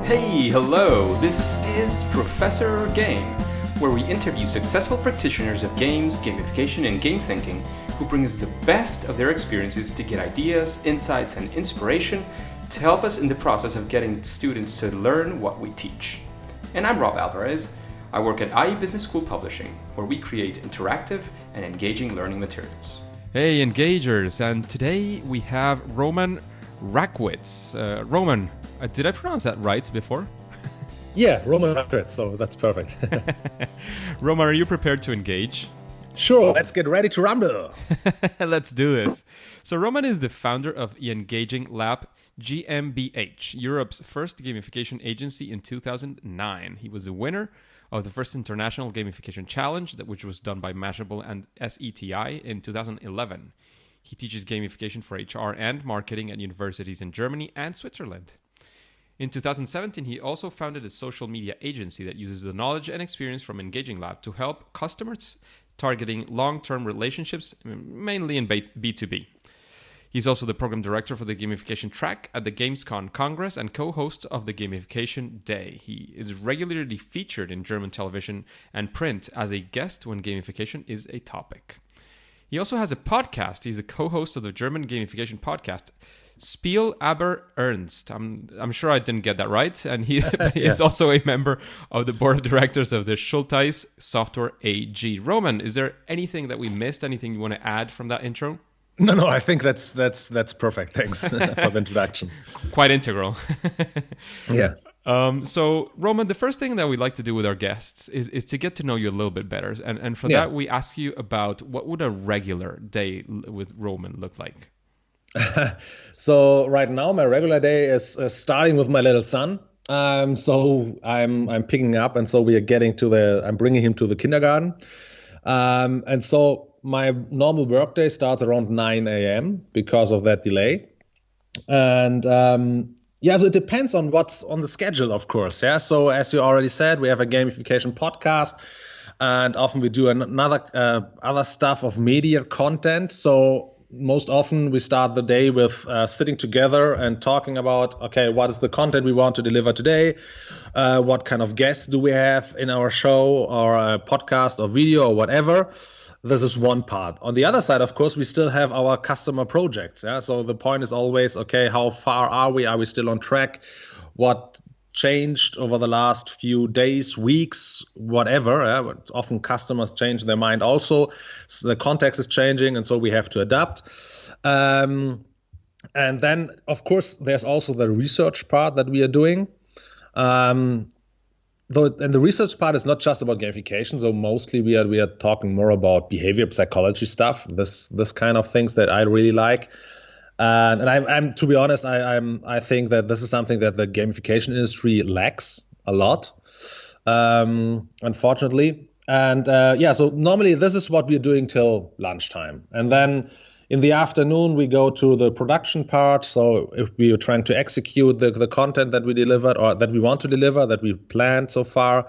Hey, hello, this is Professor Game, where we interview successful practitioners of games, gamification, and game thinking who bring us the best of their experiences to get ideas, insights, and inspiration to help us in the process of getting students to learn what we teach. And I'm Rob Alvarez. I work at IE Business School Publishing, where we create interactive and engaging learning materials. Hey, Engagers, and today we have Roman Rackwitz. Roman, did I pronounce that right before? Yeah, Roman Rackwitz, so that's perfect. Roman, are you prepared to engage? Sure, let's get ready to rumble. Let's do this. So Roman is the founder of the Engaging Lab GmbH, Europe's first gamification agency in 2009. He was the winner of the first International Gamification Challenge, which was done by Mashable and SETI in 2011. He teaches gamification for HR and marketing at universities in Germany and Switzerland. In 2017, he also founded a social media agency that uses the knowledge and experience from Engaging Lab to help customers targeting long-term relationships, mainly in B2B. He's also the program director for the gamification track at the Gamescom Congress and co-host of the Gamification Day. He is regularly featured in German television and print as a guest when gamification is a topic. He also has a podcast. He's a co-host of the German gamification podcast, Spiel aber Ernst. I'm sure I didn't get that right. And he is also a member of the board of directors of the Schultheiss Software AG. Roman, is there anything that we missed? Anything you want to add from that intro? No, I think that's perfect. Thanks for the introduction. Quite integral. Yeah. So, Roman, the first thing that we like to do with our guests is to get to know you a little bit better. And for that, we ask you about what would a regular day with Roman look like? So right now, my regular day is starting with my little son. So I'm picking up, and so we are I'm bringing him to the kindergarten. And so my normal workday starts around 9 a.m. because of that delay. And so it depends on what's on the schedule, of course. Yeah. So as you already said, we have a gamification podcast, and often we do other stuff of media content. So most often we start the day with sitting together and talking about, okay, what is the content we want to deliver today? What kind of guests do we have in our show or a podcast or video or whatever? This is one part. On the other side, of course, we still have our customer projects. Yeah. So the point is always, okay, how far are we? Are we still on track? What changed over the last few days, weeks, whatever? Yeah? Often customers change their mind also. So the context is changing, and so we have to adapt. And then, of course, there's also the research part that we are doing. And the research part is not just about gamification. So mostly we are talking more about behavior psychology stuff. This kind of things that I really like. And I'm to be honest, I think that this is something that the gamification industry lacks a lot, unfortunately. And so normally this is what we're doing till lunchtime, and then in the afternoon we go to the production part. So if we are trying to execute the content that we delivered or that we want to deliver, that we planned so far.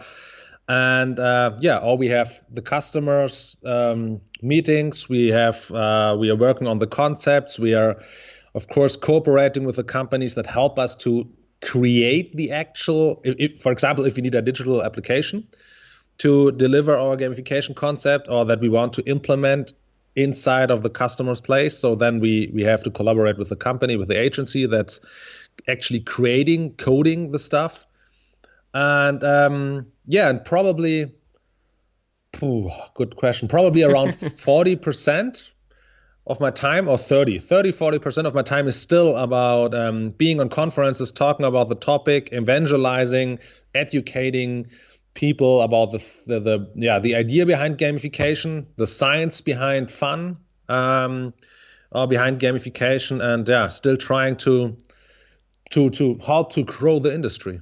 And or we have the customers meetings. We are working on the concepts. We are, of course, cooperating with the companies that help us to create the actual. For example, if we need a digital application to deliver our gamification concept, or that we want to implement inside of the customer's place, so then we have to collaborate with the company, with the agency that's actually coding the stuff. And and probably, good question, probably around 40% of my time, or 40% of my time is still about being on conferences, talking about the topic, evangelizing, educating people about the idea behind gamification, the science behind fun, behind gamification, and still trying to help to grow the industry.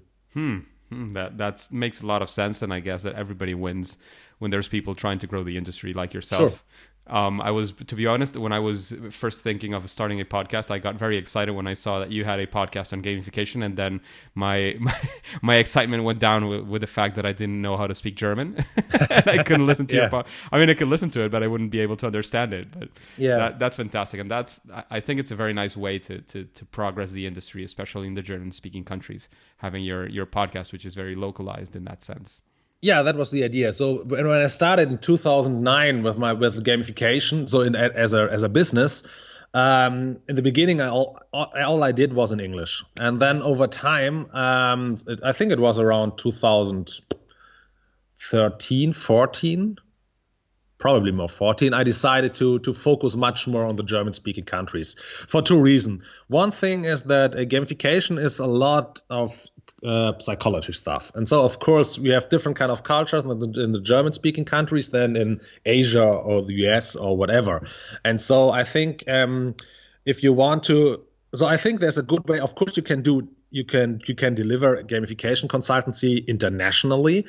That makes a lot of sense, and I guess that everybody wins when there's people trying to grow the industry like yourself. I was, to be honest, when I was first thinking of starting a podcast, I got very excited when I saw that you had a podcast on gamification, and then my excitement went down with the fact that I didn't know how to speak German, and I couldn't listen to your podcast. I mean, I could listen to it, but I wouldn't be able to understand it. But that's fantastic, and I think it's a very nice way to progress the industry, especially in the German-speaking countries, having your podcast, which is very localized in that sense. Yeah, that was the idea. So when I started in 2009 with gamification, so as a business, in the beginning, all I did was in English, and then over time, I think it was around 2013, 14, probably more 14. I decided to focus much more on the German-speaking countries for two reasons. One thing is that gamification is a lot of psychology stuff, and so of course we have different kind of cultures in the German-speaking countries than in Asia or the US or whatever. And so I think if you want to, so I think there's a good way. Of course, you can deliver gamification consultancy internationally.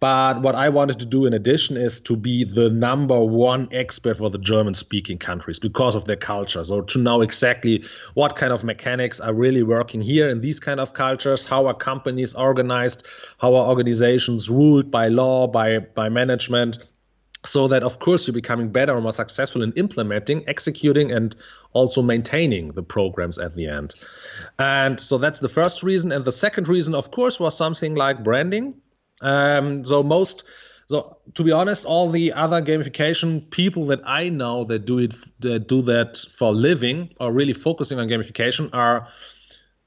But what I wanted to do in addition is to be the number one expert for the German-speaking countries because of their culture. So to know exactly what kind of mechanics are really working here in these kind of cultures, how are companies organized, how are organizations ruled by law, by management, so that, of course, you're becoming better and more successful in implementing, executing, and also maintaining the programs at the end. And so that's the first reason. And the second reason, of course, was something like branding. So to be honest, all the other gamification people that I know that do that for a living or really focusing on gamification are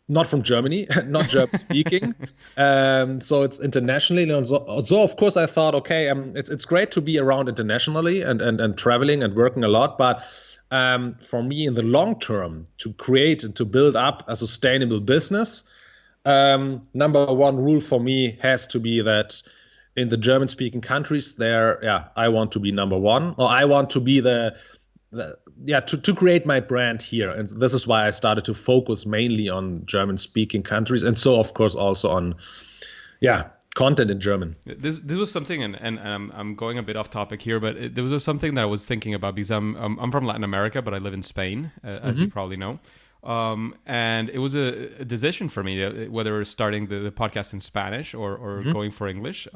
not from Germany, not German speaking. So it's internationally. So of course I thought, okay, it's great to be around internationally and traveling and working a lot, but for me in the long term to create and to build up a sustainable business, number one rule for me has to be that in the German-speaking countries, I want to be number one, or I want to be to create my brand here, and this is why I started to focus mainly on German-speaking countries, and so of course also on, content in German. This was something, and I'm going a bit off topic here, but there was something that I was thinking about because I'm from Latin America, but I live in Spain, as you probably know. And it was a decision for me whether starting the podcast in Spanish or going for English.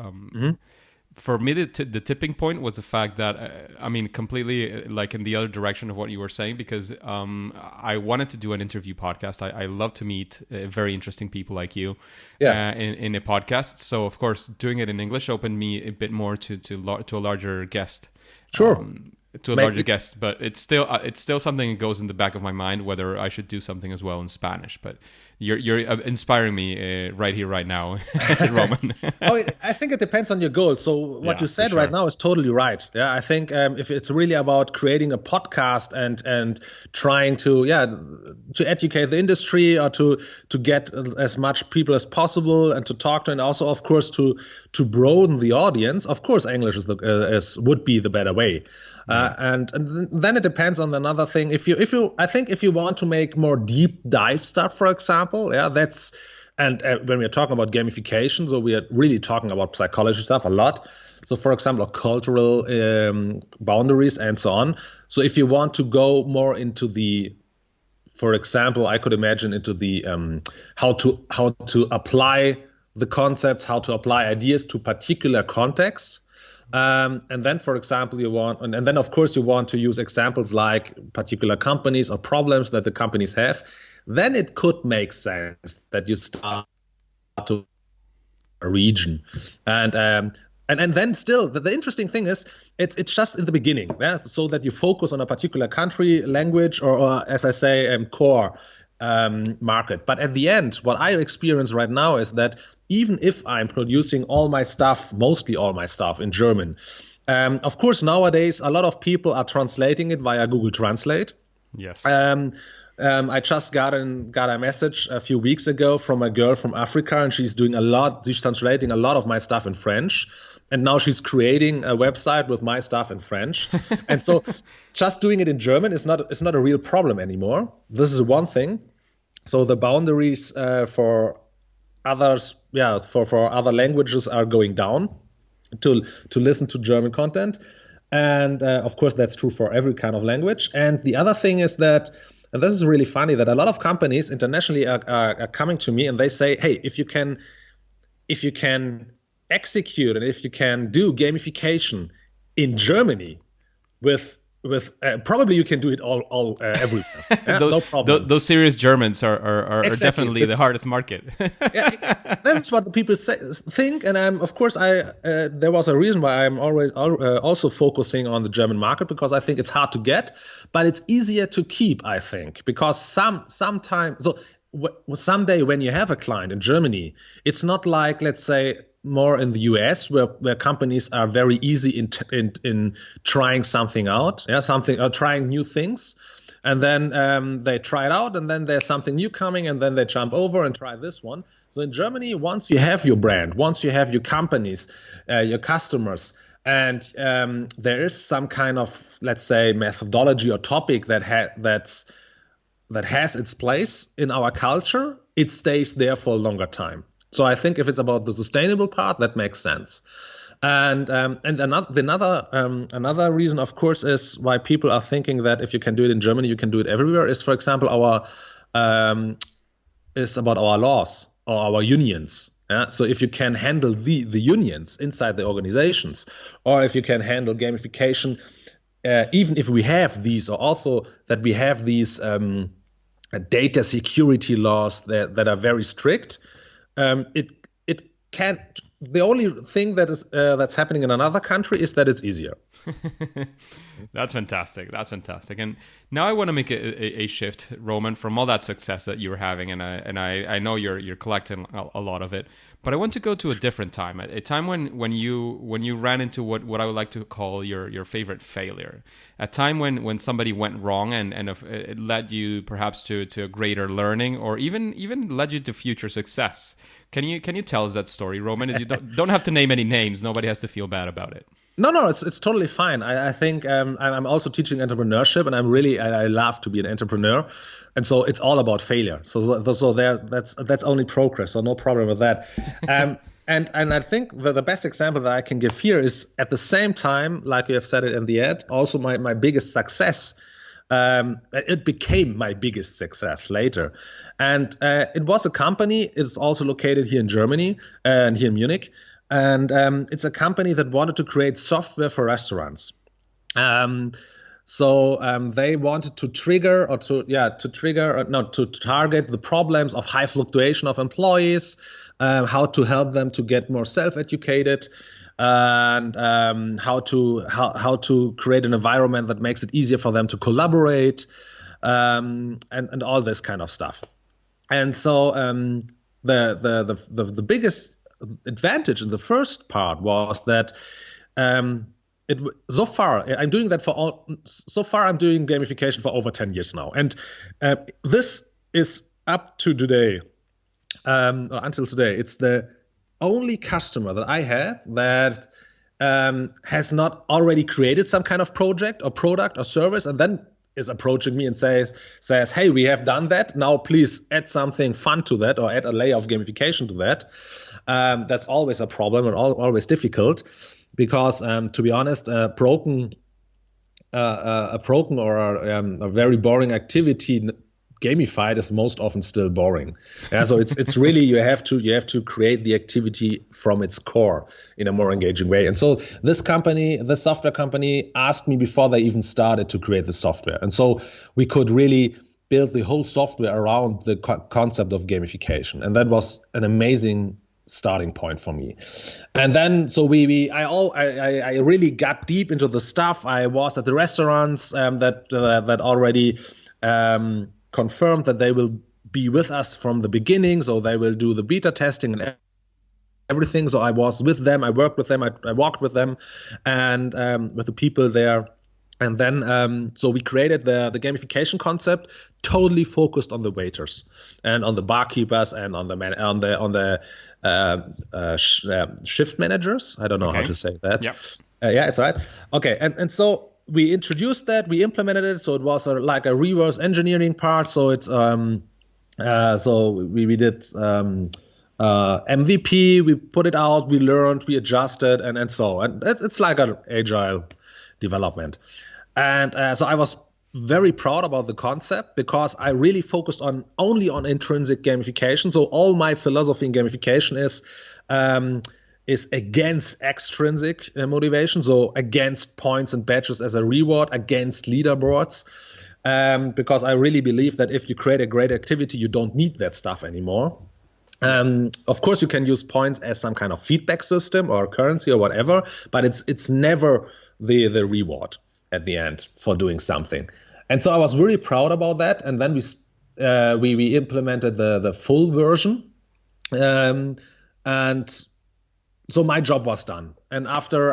For me, the tipping point was the fact that, completely like in the other direction of what you were saying, because I wanted to do an interview podcast. I love to meet very interesting people like you in a podcast. So, of course, doing it in English opened me a bit more to a larger guest. Sure. Larger guest, but it's still something that goes in the back of my mind whether I should do something as well in Spanish. But you're inspiring me right here, right now, Roman. I think it depends on your goals. So what you said right now is totally right. Yeah, I think if it's really about creating a podcast and trying to educate the industry or to get as much people as possible and to talk to, and also of course to broaden the audience. Of course, English would be the better way. And then it depends on another thing. If you want to make more deep dive stuff, for example, when we're talking about gamification, so we are really talking about psychology stuff a lot. So, for example, cultural boundaries and so on. So, if you want to go more into for example, I could imagine into the how to apply the concepts, how to apply ideas to particular contexts. And then, for example, you want to use examples like particular companies or problems that the companies have. Then it could make sense that you start to a region, and then still the interesting thing is it's just in the beginning, so that you focus on a particular country, language, or as I say, core market. But at the end, what I experience right now is that even if I'm producing mostly all my stuff in German, of course, nowadays, a lot of people are translating it via Google Translate. Yes. I just got a message a few weeks ago from a girl from Africa, and she's translating a lot of my stuff in French. And now she's creating a website with my stuff in French. And so just doing it in German is not a real problem anymore. This is one thing. So the boundaries for others, for other languages are going down to listen to German content. And of course, that's true for every kind of language. And the other thing is that, and this is really funny, that a lot of companies internationally are coming to me and they say, hey, if you can execute and if you can do gamification in Germany with probably you can do it all everywhere. Yeah, those, no problem. Those serious Germans are Exactly. Definitely the hardest market. Yeah, that's what the people think, and of course there was a reason why I'm always also focusing on the German market, because I think it's hard to get, but it's easier to keep, I think, because sometimes someday when you have a client in Germany, it's not like, let's say, more in the US where companies are very easy in trying something out, trying new things, and then they try it out, and then there's something new coming, and then they jump over and try this one. So in Germany, once you have your brand, once you have your companies, your customers, and there is some kind of, let's say, methodology or topic that has its place in our culture, it stays there for a longer time. So I think if it's about the sustainable part, that makes sense. And another reason, of course, is why people are thinking that if you can do it in Germany, you can do it everywhere. Is, for example, is about our laws or our unions. Yeah? So if you can handle the unions inside the organizations, or if you can handle gamification, even if we have these, or also that we have these data security laws that are very strict. It can't. The only thing that's happening in another country is that it's easier. That's fantastic. And now I want to make a shift, Roman, from all that success that you were having, and I know you're collecting a lot of it. But I want to go to a different time, a time when you ran into what I would like to call your favorite failure, a time when somebody went wrong and it led you perhaps to a greater learning, or even led you to future success. Can you tell us that story, Roman? You don't have to name any names. Nobody has to feel bad about it. No, it's totally fine. I think I'm also teaching entrepreneurship, and I love to be an entrepreneur, and so it's all about failure. So that's only progress, so no problem with that. And I think the best example that I can give here is, at the same time, like you have said it in the ad, also my biggest success. It became my biggest success later, and it was a company. It's also located here in Germany and here in Munich. And it's a company that wanted to create software for restaurants. So they wanted to target the problems of high fluctuation of employees, how to help them to get more self-educated, and how to create an environment that makes it easier for them to collaborate, and all this kind of stuff. And so the biggest advantage in the first part was that I'm doing gamification for over 10 years now, and this is up to today, or until today, it's the only customer that I have that has not already created some kind of project or product or service and then is approaching me and says, hey, we have done that. Now please add something fun to that, or add a layer of gamification to that. That's always a problem and always difficult, because to be honest, a broken or a very boring activity gamified is most often still boring. Yeah, so it's really you have to create the activity from its core in a more engaging way. And so this software company, asked me before they even started to create the software, and so we could really build the whole software around the concept of gamification, and that was an amazing starting point for me. And then so I really got deep into the stuff. I was at the restaurants that already confirmed that they will be with us from the beginning, so they will do the beta testing and everything. So I was with them, I worked with them, I walked with them, and with the people there. And then so we created the gamification concept, totally focused on the waiters and on the barkeepers and on the shift managers. I don't know how to say that. Yep. Yeah, it's right. Okay, and so we introduced that, we implemented it. So it was like a reverse engineering part. So it's so we did MVP. We put it out. We learned. We adjusted, and so. And it's like an agile development. And so I was very proud about the concept because I really focused only on intrinsic gamification. So all my philosophy in gamification is against extrinsic motivation, so against points and badges as a reward, against leaderboards, because I really believe that if you create a great activity, you don't need that stuff anymore. Of course, you can use points as some kind of feedback system or currency or whatever, but it's never the reward at the end for doing something. And so I was really proud about that. And then we implemented the full version, and so my job was done. And after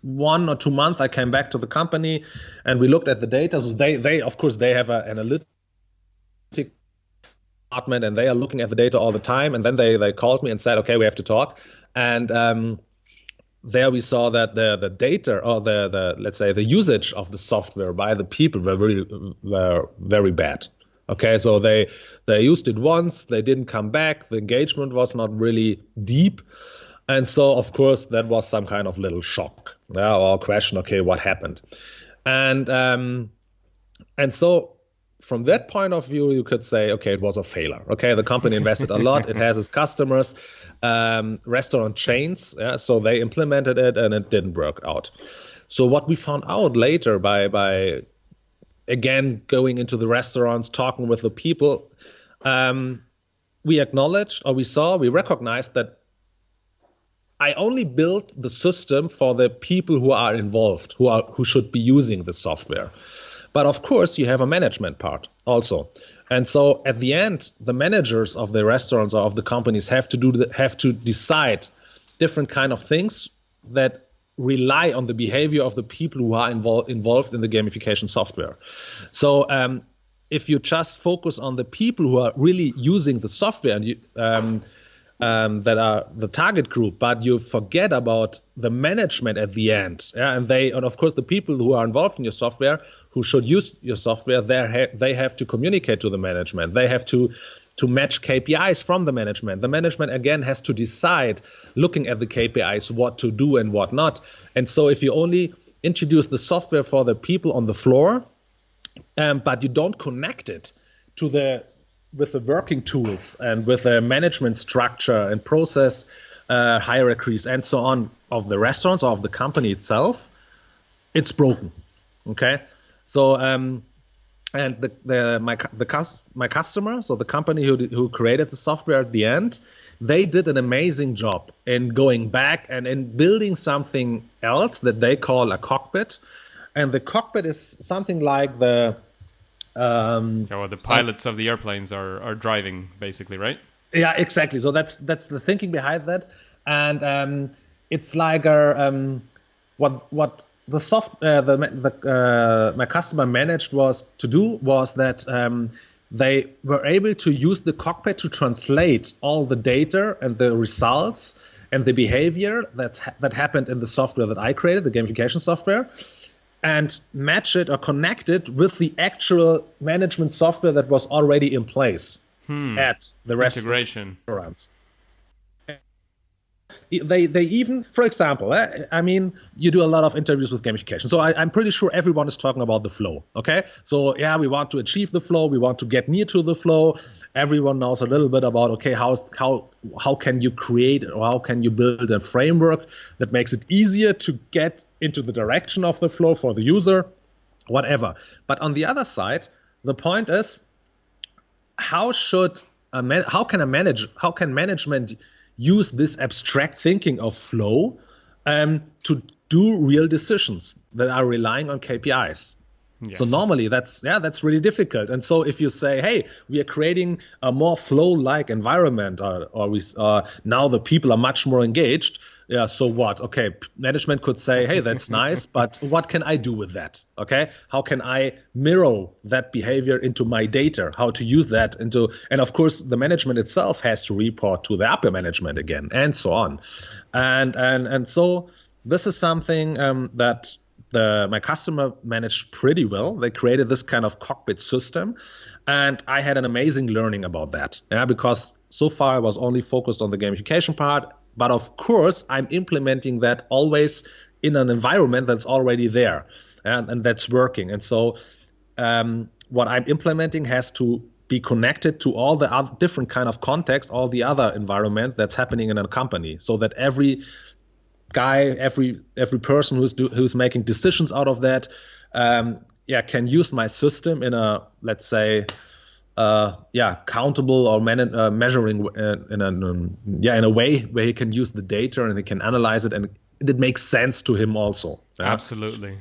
1 or 2 months, I came back to the company and we looked at the data. So they of course, they have an analytic department and they are looking at the data all the time. And then they called me and said, okay, we have to talk. And there we saw that the data or the let's say the usage of the software by the people were very bad. Okay, so they used it once, they didn't come back, the engagement was not really deep. And so, of course, that was some kind of little shock, or question, okay, what happened? And so from that point of view, you could say, okay, it was a failure. Okay, the company invested a lot. It has its customers, restaurant chains. Yeah, so they implemented it and it didn't work out. So what we found out later by again going into the restaurants, talking with the people, we acknowledged or we recognized that I only built the system for the people who are involved, who should be using the software. But of course, you have a management part also. And so at the end, the managers of the restaurants or of the companies have to decide different kind of things that rely on the behavior of the people who are involved in the gamification software. So if you just focus on the people who are really using the software and that are the target group, but you forget about the management at the end. Yeah? And of course, the people who are involved in your software, who should use your software, they have to communicate to the management. They have to match KPIs from the management. The management, again, has to decide, looking at the KPIs, what to do and what not. And so if you only introduce the software for the people on the floor, but you don't connect it with the working tools and with the management structure and process hierarchies and so on of the restaurants or of the company itself, it's broken. Okay, so and my customer, so the company who created the software at the end, they did an amazing job in going back and in building something else that they call a cockpit, and the cockpit is something like the the pilots of the airplanes are driving, basically, right? Yeah, exactly. So that's the thinking behind that, and it's like what the my customer managed was that they were able to use the cockpit to translate all the data and the results and the behavior that happened in the software that I created, the gamification software, and match it or connect it with the actual management software that was already in place at the restaurants. They even, for example, I mean, you do a lot of interviews with gamification. So I'm pretty sure everyone is talking about the flow, okay? So yeah, we want to achieve the flow. We want to get near to the flow. Everyone knows a little bit about, okay, how can you create or how can you build a framework that makes it easier to get into the direction of the flow for the user, whatever. But on the other side, the point is, how can management use this abstract thinking of flow to do real decisions that are relying on KPIs? Yes. So normally that's really difficult. And so if you say, hey, we are creating a more flow-like environment, or now the people are much more engaged. Yeah, so what? Okay, management could say, hey, that's nice, but what can I do with that? Okay, how can I mirror that behavior into my data? How to use that and of course, the management itself has to report to the upper management again, and so on. And so this is something that my customer managed pretty well. They created this kind of cockpit system, and I had an amazing learning about that. Yeah, because so far I was only focused on the gamification part. But of course, I'm implementing that always in an environment that's already there and that's working. And so what I'm implementing has to be connected to all the other different kind of context, all the other environment that's happening in a company, so that every guy, every person who's making decisions out of that, can use my system in a, let's say, countable or measuring in a way where he can use the data and he can analyze it and it makes sense to him also. Yeah? Absolutely.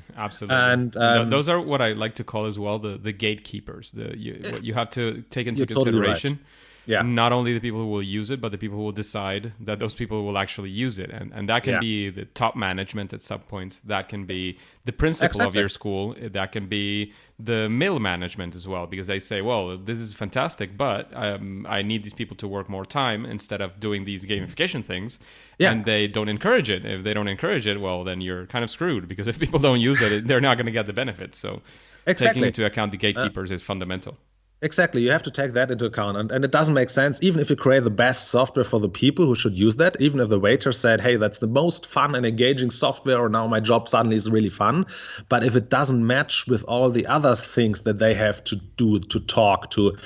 And those are what I like to call as well the gatekeepers. What you have to take into consideration. Totally right. Yeah. Not only the people who will use it, but the people who will decide that those people will actually use it. And that can be the top management at some point. That can be the principal of your school. That can be the middle management as well, because they say, well, this is fantastic, but I need these people to work more time instead of doing these gamification things. Yeah. And they don't encourage it. If they don't encourage it, well, then you're kind of screwed, because if people don't use it, they're not going to get the benefit. So taking into account the gatekeepers is fundamental. Exactly. You have to take that into account. And it doesn't make sense, even if you create the best software for the people who should use that, even if the waiter said, hey, that's the most fun and engaging software, or now my job suddenly is really fun. But if it doesn't match with all the other things that they have to do, to talk, to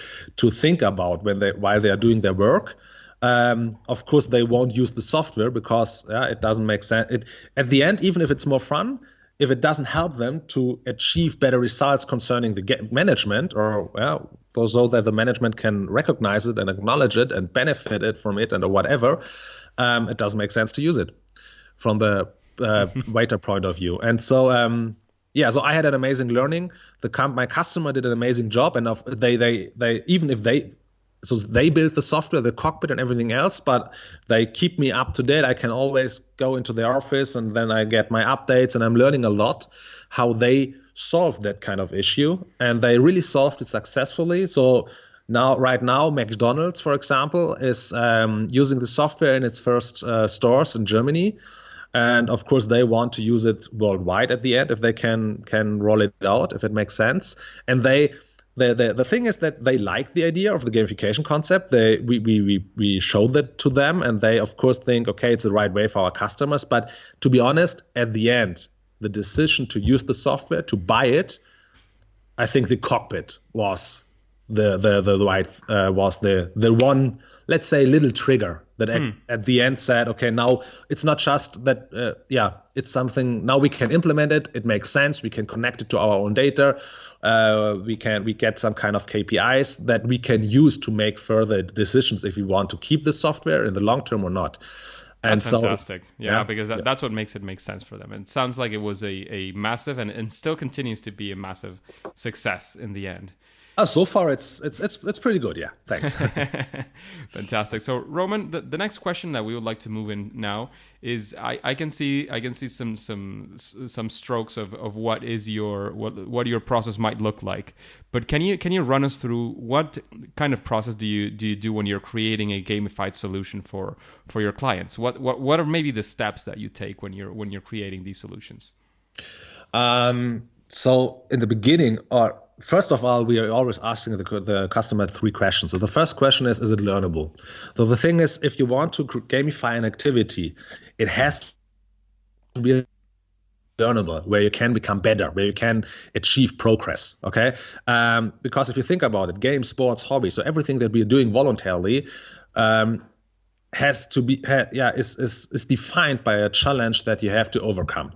think about while they are doing their work, of course, they won't use the software, because it doesn't make sense. At the end, even if it's more fun, if it doesn't help them to achieve better results concerning the management, or so that the management can recognize it and acknowledge it and benefit it from it and or whatever, it doesn't make sense to use it from the waiter point of view. And so so I had an amazing learning. My customer did an amazing job, and they built the software, the cockpit and everything else, but they keep me up to date. I can always go into their office and then I get my updates, and I'm learning a lot how they solved that kind of issue. And they really solved it successfully. So right now, McDonald's, for example, is using the software in its first stores in Germany. And of course, they want to use it worldwide at the end, if they can roll it out, if it makes sense. And the thing is that they like the idea of the gamification concept. We showed that to them, and they of course think, okay, it's the right way for our customers. But to be honest, at the end, the decision to use the software, to buy it, I think the cockpit was the one, let's say, little trigger that at the end said, okay, now it's not just that, it's something, now we can implement it. It makes sense. We can connect it to our own data. We get some kind of KPIs that we can use to make further decisions if we want to keep the software in the long term or not. That's fantastic. Because that's what makes it make sense for them. And it sounds like it was a massive and still continues to be a massive success in the end. So far, it's pretty good. Yeah, thanks. Fantastic. So, Roman, the next question that we would like to move in now is I can see some strokes of what your process might look like. But can you run us through what kind of process do you do when you're creating a gamified solution for your clients? What are maybe the steps that you take when you're creating these solutions? So in the beginning, first of all, we are always asking the customer 3 questions. So the first question is it learnable? So the thing is, if you want to gamify an activity, it has to be learnable, where you can become better, where you can achieve progress. Okay, because if you think about it, games, sports, hobbies, so everything that we are doing voluntarily has to be is defined by a challenge that you have to overcome.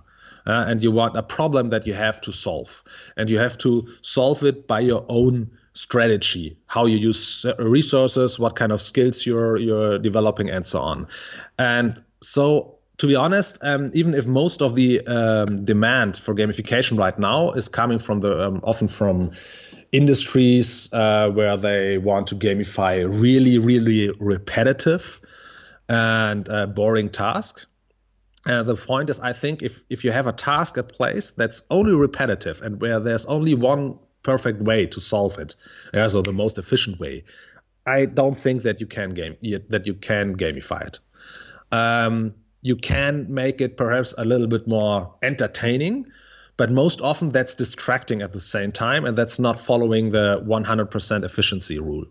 And you want a problem that you have to solve, and you have to solve it by your own strategy, how you use resources, what kind of skills you're developing, and so on. And so, to be honest, even if most of the demand for gamification right now is coming from often from industries where they want to gamify really, really repetitive and boring tasks. The point is, I think if you have a task at place that's only repetitive and where there's only one perfect way to solve it, so the most efficient way, I don't think that you can gamify it. You can make it perhaps a little bit more entertaining, but most often that's distracting at the same time, and that's not following the 100% efficiency rule.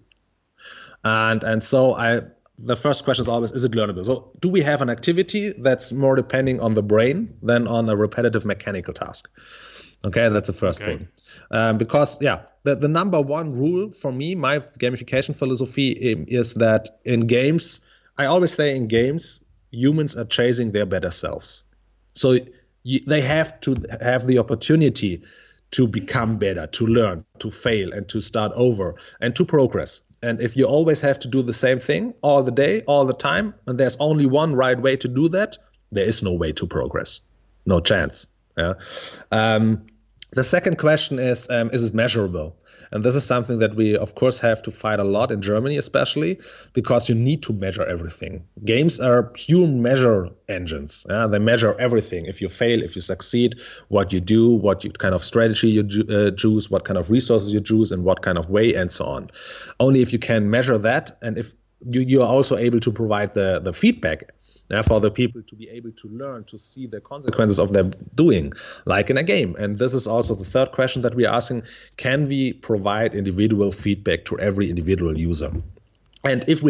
And so the first question is always, is it learnable? So do we have an activity that's more depending on the brain than on a repetitive mechanical task? Okay, that's the first thing. Because, the number one rule for me, my gamification philosophy is that in games, I always say in games, humans are chasing their better selves. So they have to have the opportunity to become better, to learn, to fail, and to start over, and to progress. And if you always have to do the same thing all the day, all the time, and there's only one right way to do that, there is no way to progress. No chance. Yeah. The second question is it measurable? And this is something that we, of course, have to fight a lot in Germany, especially because you need to measure everything. Games are pure measure engines. They measure everything. If you fail, if you succeed, what you do, what kind of strategy you choose, what kind of resources you choose, and what kind of way, and so on. Only if you can measure that, and if you are also able to provide the feedback for the people to be able to learn, to see the consequences of their doing, like in a game. And this is also the third question that we're asking: can we provide individual feedback to every individual user? And if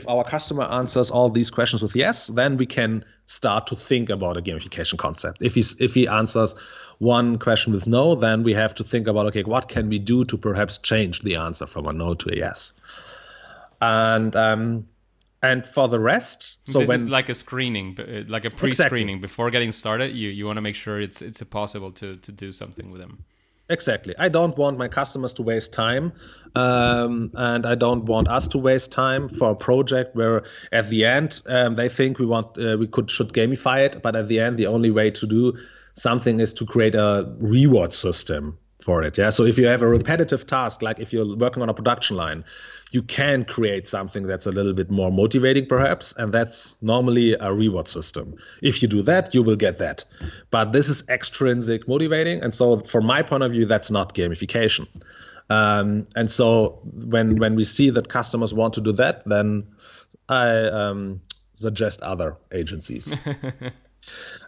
our customer answers all these questions with yes, then we can start to think about a gamification concept. If he answers one question with no, then we have to think about, okay, what can we do to perhaps change the answer from a no to a yes? And for the rest, so this is like a screening, like a pre-screening. Exactly. Before getting started, you want to make sure it's possible to do something with them. Exactly. I don't want my customers to waste time, and I don't want us to waste time for a project where at the end they think should gamify it, but at the end the only way to do something is to create a reward system for it. Yeah. So if you have a repetitive task, like if you're working on a production line, you can create something that's a little bit more motivating, perhaps, and that's normally a reward system. If you do that, you will get that. But this is extrinsic motivating, and so from my point of view, that's not gamification. And so when we see that customers want to do that, then I suggest other agencies.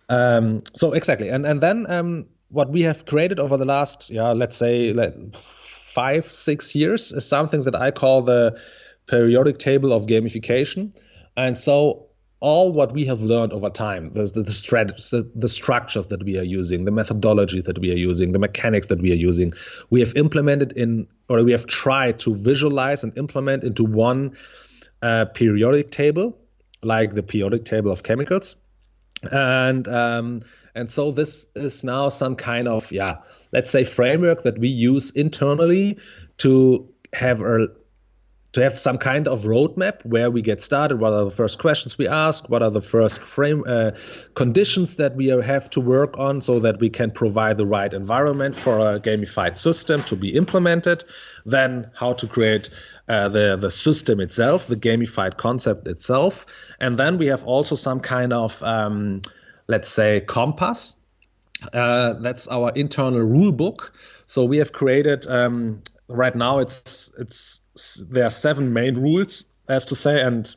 So exactly, and then what we have created over the last, let's say, 5-6 years is something that I call the periodic table of gamification. And so all what we have learned over time, the structures that we are using, the methodology that we are using, the mechanics that we are using, we have implemented we have tried to visualize and implement into one periodic table, like the periodic table of chemicals. And so this is now some kind of, let's say, framework that we use internally to have some kind of roadmap where we get started. What are the first questions we ask? What are the first conditions that we have to work on so that we can provide the right environment for a gamified system to be implemented? Then how to create the system itself, the gamified concept itself. And then we have also some kind of let's say compass. That's our internal rule book. So we have created right now there are 7 main rules, as to say, and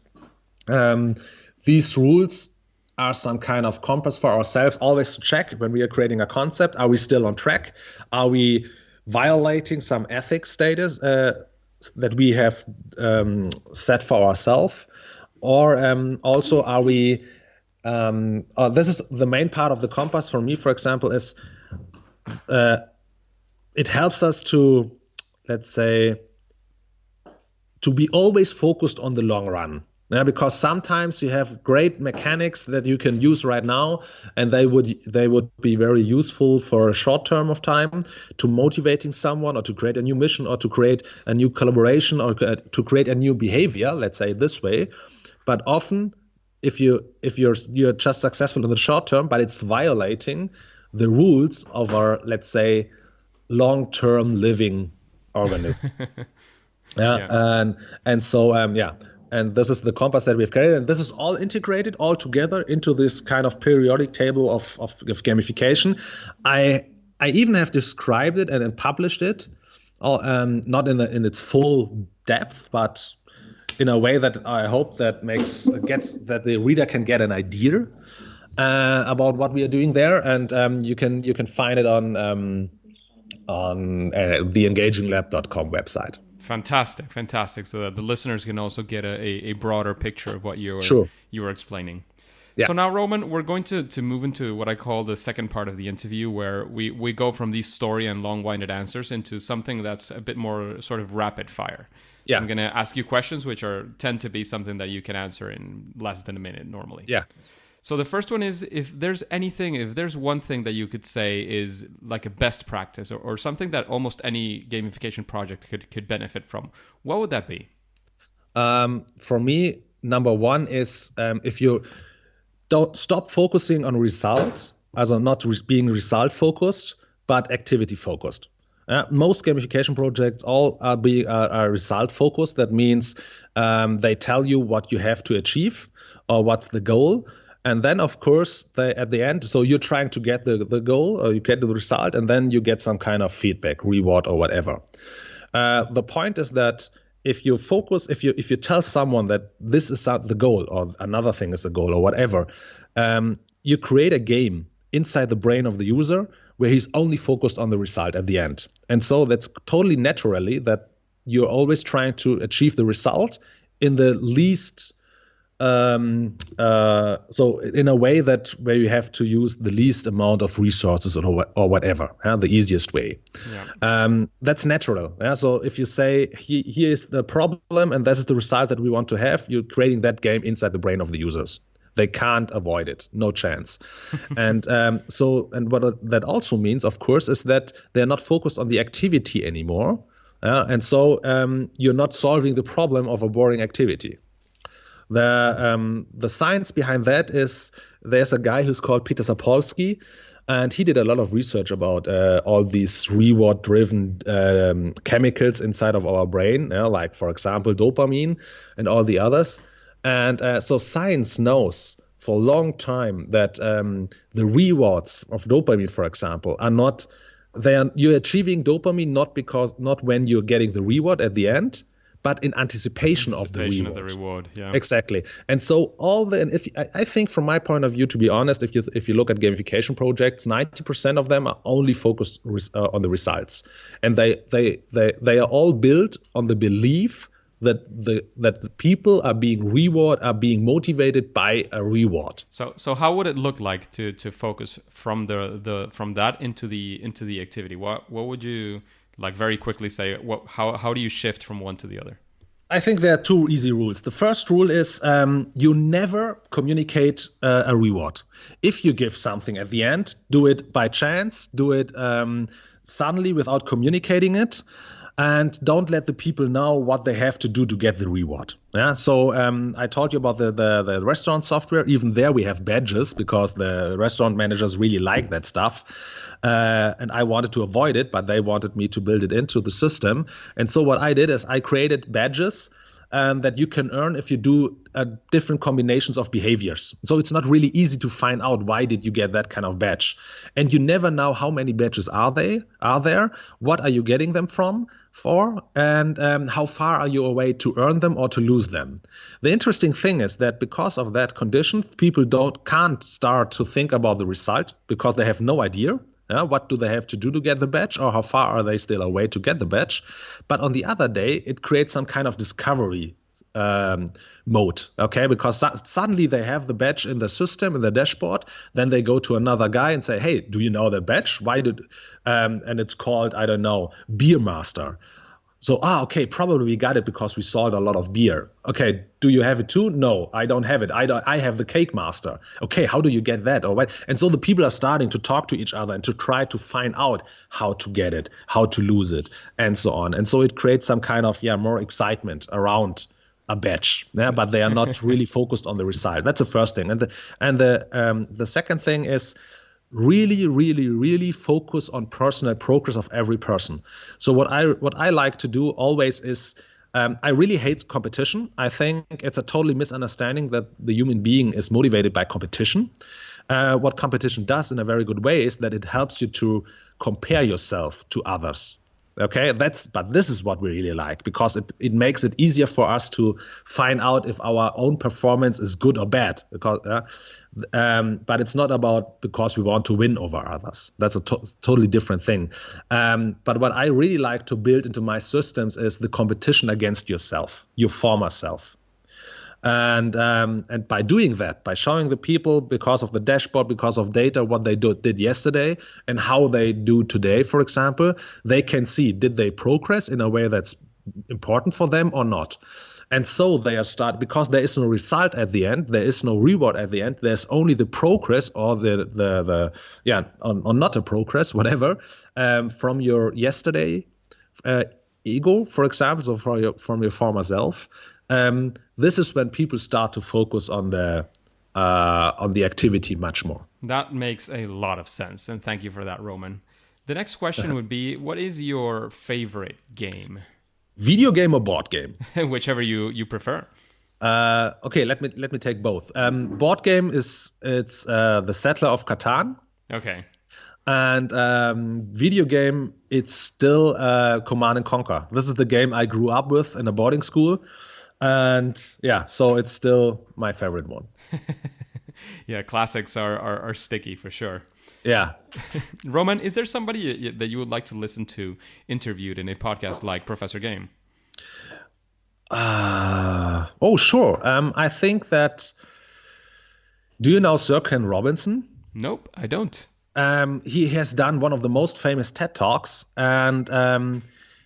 these rules are some kind of compass for ourselves, always to check when we are creating a concept. Are we still on track? Are we violating some ethics status that we have set for ourselves? Or also are we this is the main part of the compass for me, for example, is it helps us to, let's say, to be always focused on the long run. Because sometimes you have great mechanics that you can use right now, and they would be very useful for a short term of time to motivating someone, or to create a new mission, or to create a new collaboration, or to create a new behavior, let's say this way. But often, if you're just successful in the short term, but it's violating the rules of our, let's say, long-term living organism. And so and this is the compass that we've created, and this is all integrated all together into this kind of periodic table of gamification. I even have described it and published it, not in its full depth, but in a way that I hope that that the reader can get an idea about what we are doing there, and you can find it on the engaginglab.com website. Fantastic. So that the listeners can also get a broader picture of what you were explaining. Yeah. So now, Roman, we're going to move into what I call the second part of the interview, where we go from these story and long-winded answers into something that's a bit more sort of rapid fire. Yeah. I'm going to ask you questions which tend to be something that you can answer in less than a minute normally. Yeah. So the first one is, if there's one thing that you could say is like a best practice or something that almost any gamification project could benefit from, what would that be? For me, number one is if you don't stop focusing on results, also not being result focused, but activity focused. Most gamification projects all are result focused. That means they tell you what you have to achieve or what's the goal. And then, of course, at the end, so you're trying to get the goal or you get the result, and then you get some kind of feedback, reward or whatever. The point is that if you focus, if you tell someone that this is the goal or another thing is the goal or whatever, you create a game inside the brain of the user where he's only focused on the result at the end. And so that's totally naturally that you're always trying to achieve the result in the least so in a way that where you have to use the least amount of resources or whatever, the easiest way. Yeah. That's natural. So if you say here is the problem and this is the result that we want to have, you're creating that game inside the brain of the users. They can't avoid it, no chance. And what that also means, of course, is that they're not focused on the activity anymore, and so you're not solving the problem of a boring activity. The science behind that is there's a guy who's called Peter Sapolsky, and he did a lot of research about all these reward-driven chemicals inside of our brain, like, for example, dopamine and all the others. And so science knows for a long time that the rewards of dopamine, for example, are not you're achieving dopamine not when you're getting the reward at the end, but in anticipation of the reward. Yeah. Exactly. And so I think from my point of view, to be honest, if you look at gamification projects, 90% of them are only focused on the results, and they are all built on the belief that the people are being motivated by a reward. So how would it look like to focus from from that into the activity? What would you like very quickly say? How do you shift from one to the other? I think there are two easy rules. The first rule is you never communicate a reward. If you give something at the end, do it by chance, do it suddenly without communicating it, and don't let the people know what they have to do to get the reward. Yeah. So I told you about the restaurant software. Even there we have badges because the restaurant managers really like that stuff. And I wanted to avoid it, but they wanted me to build it into the system. And so what I did is I created badges that you can earn if you do different combinations of behaviors. So it's not really easy to find out why did you get that kind of badge. And you never know how many badges are there, what are you getting them for, and how far are you away to earn them or to lose them. The interesting thing is that because of that condition, people can't start to think about the result because they have no idea. What do they have to do to get the badge, or how far are they still away to get the badge? But on the other day, it creates some kind of discovery mode, okay? Because suddenly they have the badge in the system, in the dashboard. Then they go to another guy and say, hey, do you know the badge? And it's called, I don't know, Beer Master. So, okay, probably we got it because we sold a lot of beer. Okay, do you have it too? No, I don't have it. I have the Cake Master. Okay, how do you get that? Or what? And so the people are starting to talk to each other and to try to find out how to get it, how to lose it, and so on. And so it creates some kind of more excitement around a badge. Yeah, but they are not really focused on the result. That's the first thing. And the second thing is really, really, really focus on personal progress of every person. So what I like to do always is I really hate competition. I think it's a totally misunderstanding that the human being is motivated by competition. What competition does in a very good way is that it helps you to compare yourself to others. Okay, but this is what we really like, because it makes it easier for us to find out if our own performance is good or bad. Because, but it's not about because we want to win over others. That's a totally different thing. But what I really like to build into my systems is the competition against yourself, your former self. And by doing that, by showing the people, because of the dashboard, because of data, what they did yesterday and how they do today, for example, they can see, did they progress in a way that's important for them or not? And so they are because there is no result at the end, there is no reward at the end, there's only the progress or or not a progress, whatever, from your yesterday ego, for example, so from your former self. This is when people start to focus on the activity much more. That makes a lot of sense, and thank you for that, Roman. The next question would be, what is your favorite game? Video game or board game? Whichever you prefer. Okay, let me take both. Board game it's the Settler of Catan. Okay. And video game, it's still Command and Conquer. This is the game I grew up with in a boarding school. And yeah, so it's still my favorite one. Yeah, classics are sticky for sure. Yeah. Roman, is there somebody that you would like to listen to interviewed in a podcast like Professor Game? Oh, sure. I think that. Do you know Sir Ken Robinson? Nope, I don't. He has done one of the most famous TED Talks, and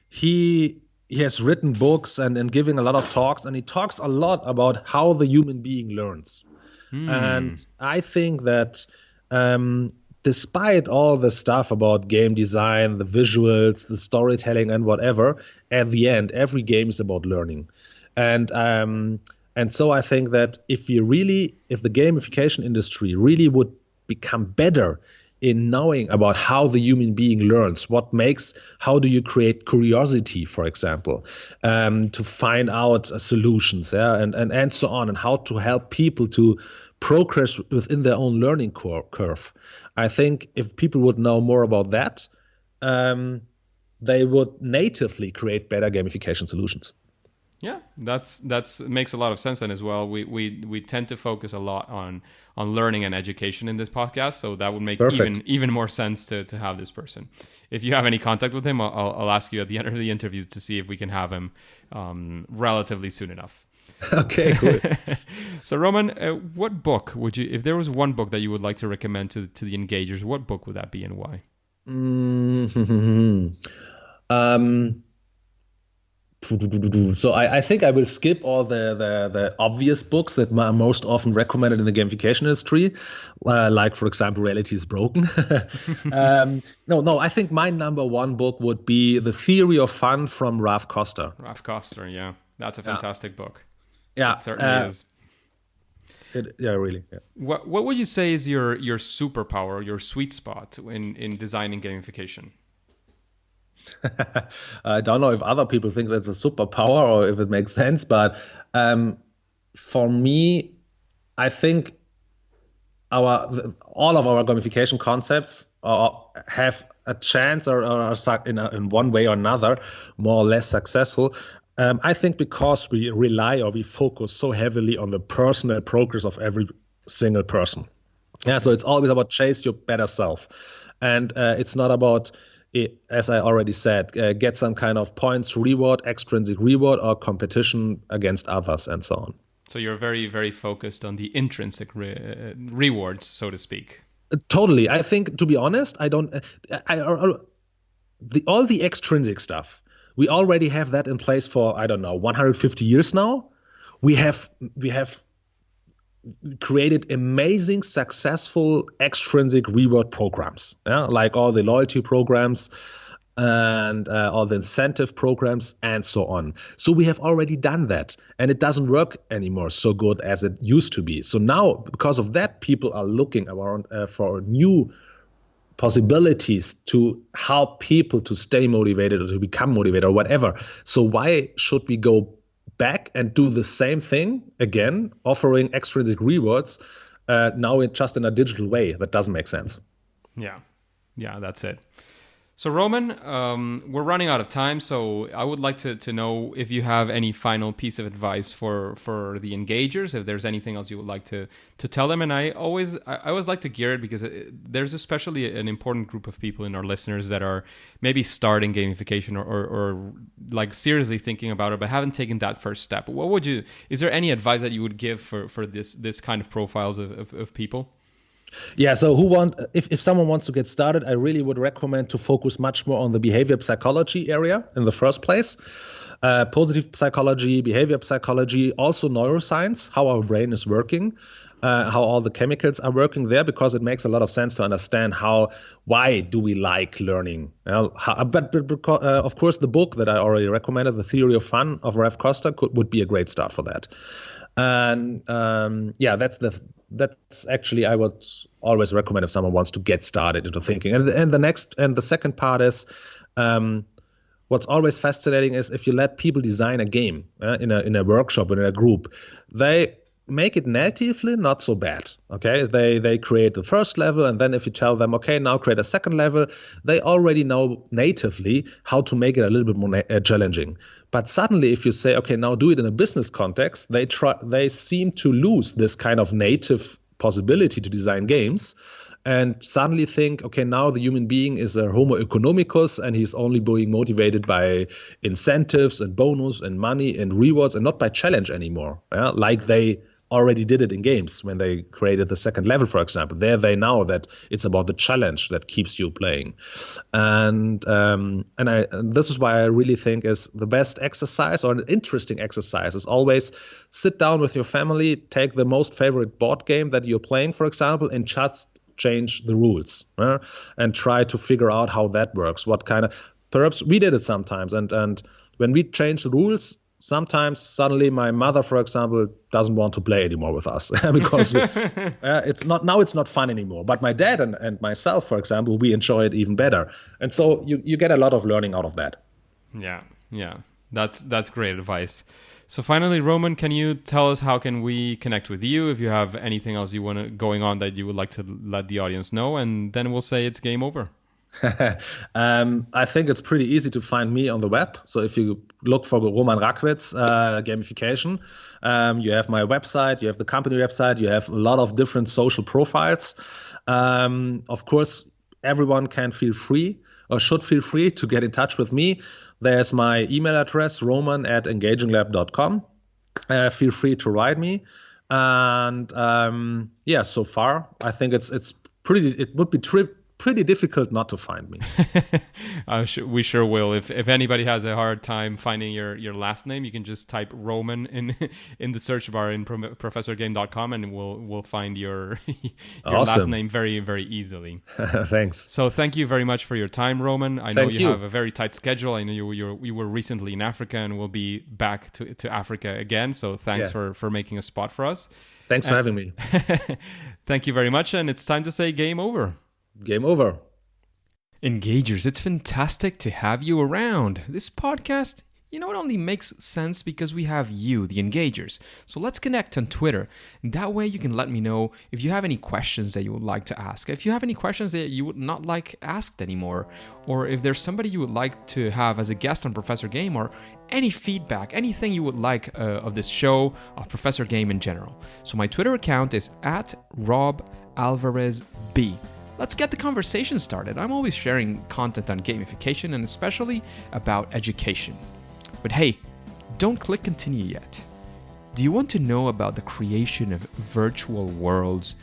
he has written books and giving a lot of talks, and he talks a lot about how the human being learns. And I think that despite all the stuff about game design, the visuals, the storytelling, and whatever, at the end, every game is about learning. And so I think that if the gamification industry really would become better in knowing about how the human being learns, how do you create curiosity, for example, to find out solutions, and so on, and how to help people to progress within their own learning curve. I think if people would know more about that, they would natively create better gamification solutions. Yeah, that's makes a lot of sense then as well. We tend to focus a lot on learning and education in this podcast, so that would make even more sense to have this person. If you have any contact with him, I'll ask you at the end of the interview to see if we can have him relatively soon enough. Okay, cool. So Roman, what book would you, if there was one book that you would like to recommend to the engagers, what book would that be and why? So I think I will skip all the obvious books that are most often recommended in the gamification industry, like, for example, Reality is Broken. No, I think my number one book would be The Theory of Fun from Ralph Koster. Ralph Koster, yeah. That's a fantastic book. Yeah. It certainly is. Really. Yeah. What would you say is your superpower, your sweet spot in designing gamification? I don't know if other people think that's a superpower or if it makes sense, but for me, I think all of our gamification concepts have a chance or are in one way or another more or less successful. I think because we rely or we focus so heavily on the personal progress of every single person. Yeah, so it's always about chase your better self, and it's not about, as I already said, get some kind of points reward, extrinsic reward, or competition against others, and so on. So you're very, very focused on the intrinsic rewards, so to speak. Totally. I think, to be honest, all the extrinsic stuff, we already have that in place for, 150 years now. We have created amazing, successful extrinsic reward programs, like all the loyalty programs and all the incentive programs and so on. So we have already done that, and it doesn't work anymore so good as it used to be. So now, because of that, people are looking around for new possibilities to help people to stay motivated or to become motivated or whatever. So why should we go back and do the same thing again, offering extrinsic rewards now just in a digital way? That doesn't make sense. Yeah, that's it. So Roman, we're running out of time, so I would like to know if you have any final piece of advice for the engagers, if there's anything else you would like to tell them. And I always like to gear it because there's especially an important group of people in our listeners that are maybe starting gamification or like seriously thinking about it, but haven't taken that first step. Is there any advice that you would give for this kind of profiles of people? Yeah, so if someone wants to get started, I really would recommend to focus much more on the behavior psychology area in the first place. Positive psychology, behavior psychology, also neuroscience, how our brain is working, how all the chemicals are working there, because it makes a lot of sense to understand why do we like learning. But of course, the book that I already recommended, The Theory of Fun of Ralph Costa, would be a great start for that. And that's actually I would always recommend if someone wants to get started into thinking. And the second part is what's always fascinating is if you let people design a game in a workshop or in a group, they make it natively not so bad. Okay, they create the first level, and then if you tell them, okay, now create a second level, they already know natively how to make it a little bit more challenging. But suddenly, if you say, okay, now do it in a business context, they seem to lose this kind of native possibility to design games, and suddenly think, okay, now the human being is a homo economicus, and he's only being motivated by incentives and bonus and money and rewards, and not by challenge anymore. Like they already did it in games when they created the second level, for example. There they know that it's about the challenge that keeps you playing. And this is why I really think is the best exercise, or an interesting exercise, is always sit down with your family, take the most favorite board game that you're playing, for example, and just change the rules and try to figure out how that works. Perhaps we did it sometimes. And when we change the rules, sometimes suddenly my mother, for example, doesn't want to play anymore with us because it's not fun anymore. But my dad and myself, for example, we enjoy it even better. And so you get a lot of learning out of that. Yeah. That's great advice. So finally, Roman, can you tell us how can we connect with you? If you have anything else going on that you would like to let the audience know, and then we'll say it's game over. I think it's pretty easy to find me on the web. So if you look for Roman Rackwitz gamification, you have my website, you have the company website, you have a lot of different social profiles. Of course, everyone should feel free to get in touch with me. There's my email address, roman@engaginglab.com. Feel free to write me. And so far I think it would be pretty difficult not to find me. We sure will. If anybody has a hard time finding your last name, you can just type Roman in the search bar in professorgame.com, and we'll find your Awesome. last name very, very easily. Thanks. So thank you very much for your time, Roman. I know you have a very tight schedule. I know you were recently in Africa and will be back to Africa again. So thanks for making a spot for us. Thanks for having me. Thank you very much. And it's time to say game over. Game over. Engagers, it's fantastic to have you around. This podcast, it only makes sense because we have you, the engagers. So let's connect on Twitter. And that way you can let me know if you have any questions that you would like to ask. If you have any questions that you would not like asked anymore, or if there's somebody you would like to have as a guest on Professor Game, or any feedback, anything you would like of this show, of Professor Game in general. So my Twitter account is @RobAlvarezB. Let's get the conversation started. I'm always sharing content on gamification and especially about education. But hey, don't click continue yet. Do you want to know about the creation of virtual worlds,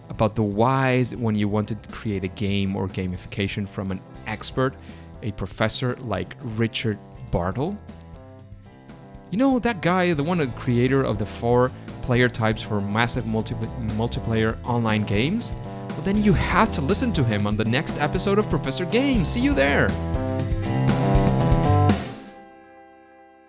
about the whys when you wanted to create a game or gamification from an expert, a professor like Richard Bartle? That guy, the creator of the 4 player types for massive multiplayer online games? Well, then you have to listen to him on the next episode of Professor Game. See you there!